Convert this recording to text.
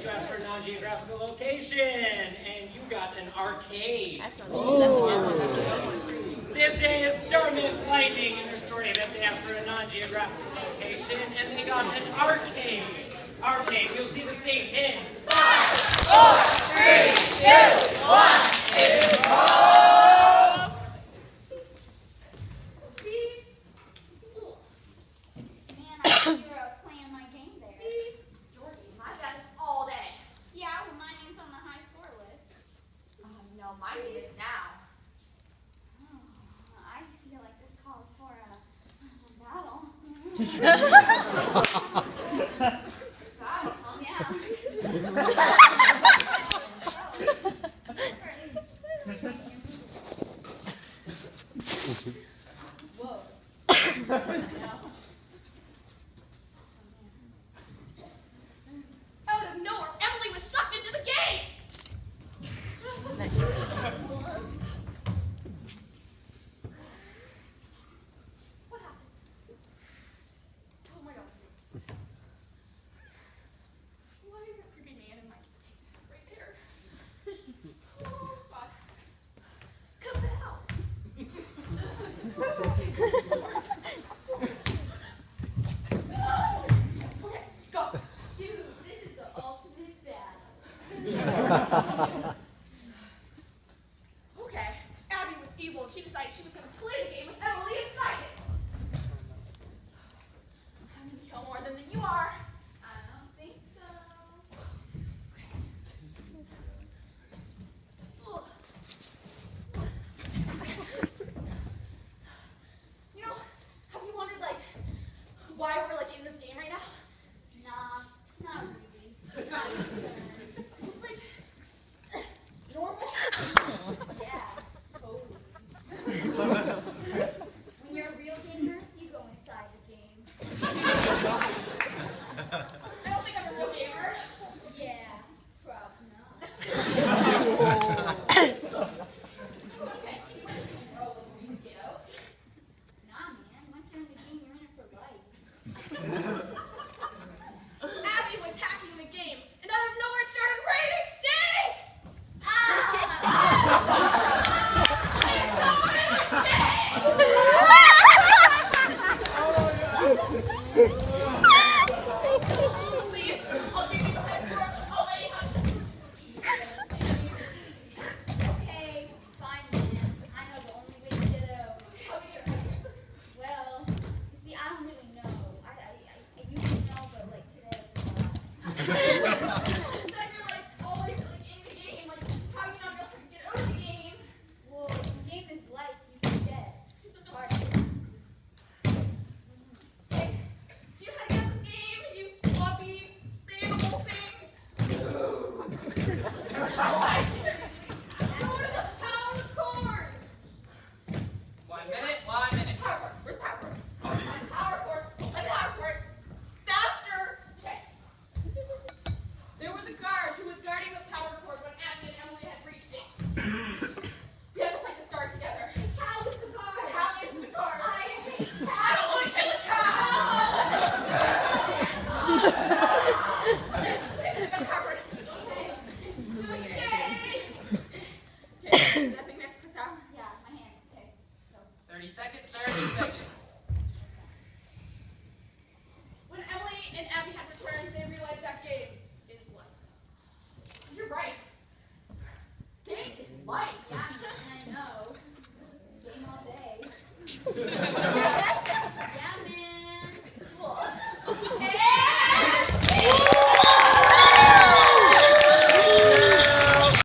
You asked for a non-geographical location, and you got an arcade. That's a good one. That's a good one. This is Dartmouth Lightning in their story event. They asked for a non-geographical location, and they got an arcade. Arcade. You'll see the same in 5, 4, 3, 2, 1, 0. My name is now. I feel like this calls for a battle. Battle? Yeah. Out of nowhere, Emily was sucked into the game! What happened? Oh my god. Why is that creepy man in my right there? Oh god. Come to the house. Okay, go. Dude, this is the ultimate battle.